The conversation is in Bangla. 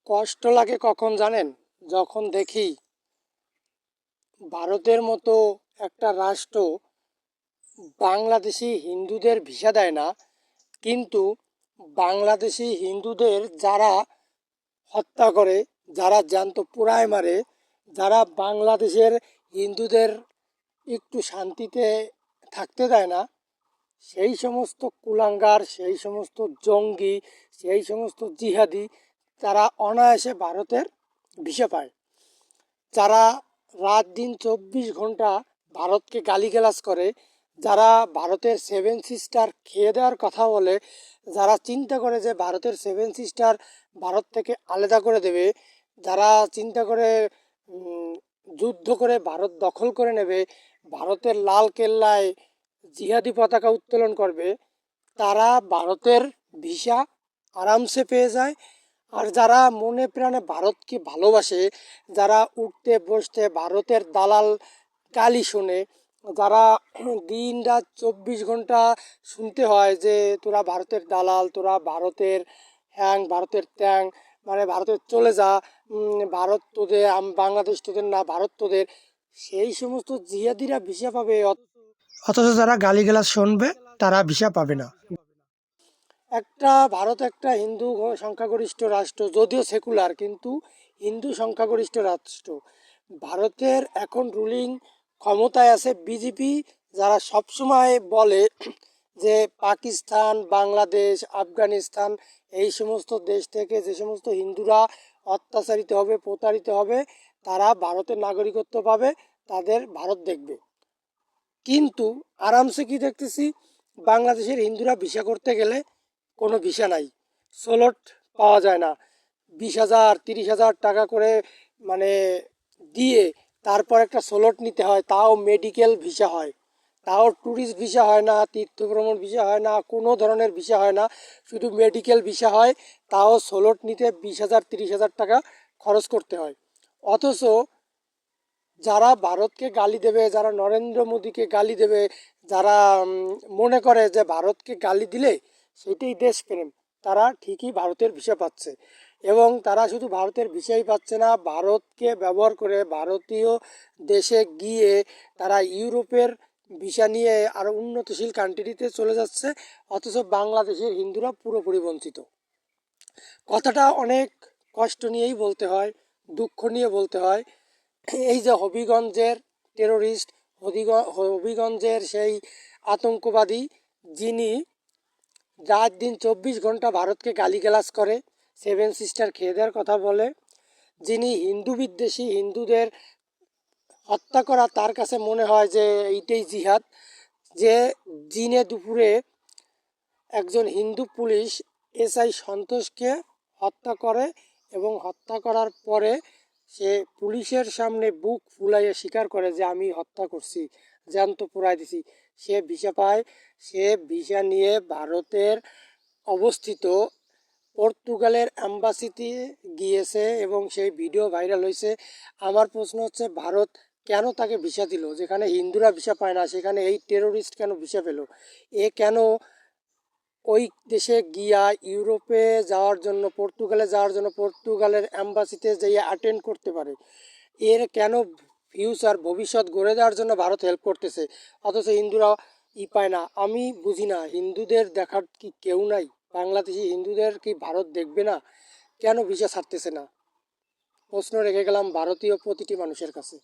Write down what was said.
কষ্ট লাগে কখন জানেন? যখন দেখি ভারতের মতো একটা রাষ্ট্র বাংলাদেশি হিন্দুদের ভিসা দেয় না, কিন্তু বাংলাদেশি হিন্দুদের যারা হত্যা করে, যারা জ্যান্ত পোড়ায় মারে, যারা বাংলাদেশের হিন্দুদের একটু শান্তিতে থাকতে দেয় না, সেই সমস্ত কুলাঙ্গার, সেই সমস্ত জঙ্গি, সেই সমস্ত জিহাদি তারা অনায়াসে ভারতের ভিসা পায়। যারা রাত দিন 24 ঘন্টা ভারতকে গালিগালাজ করে, যারা ভারতের সেভেন সিস্টার খেয়ে দেওয়ার কথা বলে, যারা চিন্তা করে যে ভারতের সেভেন সিস্টার ভারত থেকে আলাদা করে দেবে, যারা চিন্তা করে উম, যুদ্ধ করে ভারত দখল করে নেবে, ভারতের লাল কেল্লায় জিহাদি পতাকা উত্তোলন করবে, তারা ভারতের ভিসা আরামসে পেয়ে যায়। আর যারা মনে প্রাণে ভারতকে ভালোবাসে, যারা উঠতে বসতে ভারতের দালাল গালি শোনে, যারা দিন রাত 24 ঘন্টা শুনতে হয় যে তোরা ভারতের দালাল, তোরা ভারতের হ্যাং, ভারতের ত্যাং, মানে ভারতের চলে যা, ভারত তোদের, বাংলাদেশ তোদের না, ভারত তোদের, সেই সমস্ত জিহাদিরা ভিসা পাবে। অথচ যারা গালিগালাজ শুনবে তারা ভিসা পাবে না। একটা ভারত একটা হিন্দু সংখ্যাগরিষ্ঠ রাষ্ট্র, যদিও সেকুলার, কিন্তু হিন্দু সংখ্যাগরিষ্ঠ রাষ্ট্র। ভারতের এখন রুলিং ক্ষমতায় আছে বিজেপি, যারা সবসময় বলে যে পাকিস্তান, বাংলাদেশ, আফগানিস্তান, এই সমস্ত দেশ থেকে যে সমস্ত হিন্দুরা অত্যাচারিত হবে, প্রতারিত হবে, তারা ভারতের নাগরিকত্ব পাবে, তাদের ভারত দেখবে। কিন্তু আরামসে কি দেখতেছি, বাংলাদেশের হিন্দুরা ভিসা করতে গেলে কোনো ভিসা নাই, স্লট পাওয়া যায় না। 20,000 30,000 টাকা করে মানে দিয়ে তারপর একটা স্লট নিতে হয়, তাও মেডিকেল ভিসা হয়, তাও ট্যুরিস্ট ভিসা হয় না, তীর্থ ভ্রমণ ভিসা হয় না, কোনো ধরনের ভিসা হয় না, শুধু মেডিকেল ভিসা হয়। তাও স্লট নিতে 20,000 30,000 টাকা খরচ করতে হয়। অথচ যারা ভারতকে গালি দেবে, যারা নরেন্দ্র মোদীকে গালি দেবে, যারা মনে করে যে ভারতকে গালি দিলে সেটাই দেশপ্রেম, তারা ঠিকই ভারতের ভিসা পাচ্ছে। এবং তারা শুধু ভারতের ভিসাই পাচ্ছে না, ভারতকে ব্যবহার করে ভারতীয় দেশে গিয়ে তারা ইউরোপের ভিসা নিয়ে আরও উন্নতশীল কান্ট্রিতে চলে যাচ্ছে। অথচ বাংলাদেশের হিন্দুরা পুরোপুরি বঞ্চিত। কথাটা অনেক কষ্ট নিয়েই বলতে হয়, দুঃখ নিয়ে বলতে হয়। এই যে হবিগঞ্জের টেরোরিস্ট, হবিগঞ্জের সেই আতঙ্কবাদী, যিনি রাত দিন 24 ঘন্টা ভারতকে গালিগালাজ করে, সেভেন সিস্টার খেয়ে দেওয়ার কথা বলে, যিনি হিন্দু বিদ্বেষী, হিন্দুদের হত্যা করা তার কাছে মনে হয় যে এইটাই জিহাদ, যে দিনে দুপুরে একজন হিন্দু পুলিশ এসআই সন্তোষকে হত্যা করে, এবং হত্যা করার পরে সে পুলিশের সামনে বুক ফুলাইয়ে স্বীকার করে যে আমি হত্যা করছি, জ্যান্ত পোড়াই দিছি। সে ভিসা পায়, সে ভিসা নিয়ে ভারতের অবস্থিত পর্তুগালের অ্যাম্বাসিতে গিয়েছে এবং সেই ভিডিও ভাইরাল হয়েছে। আমার প্রশ্ন হচ্ছে, ভারত কেন তাকে ভিসা দিল? যেখানে হিন্দুরা ভিসা পায় না, সেখানে এই টেরোরিস্ট কেন ভিসা পেল? এ কেন ওই দেশে গিয়া ইউরোপে যাওয়ার জন্য, পর্তুগালে যাওয়ার জন্য পর্তুগালের অ্যাম্বাসিতে যেয়ে অ্যাটেন্ড করতে পারে? এর কেন ফিউচার, ভবিষ্যৎ গড়ে দেওয়ার জন্য ভারত হেল্প করতেছে, অথচ হিন্দুরা পায় না? আমি বুঝি না, হিন্দুদের দেখার কি কেউ নাই? বাংলাদেশি হিন্দুদের কি ভারত দেখবে না? কেন ভিসা ছাড়তেছে না? প্রশ্ন রেখে গেলাম ভারতীয় প্রতিটি মানুষের কাছে।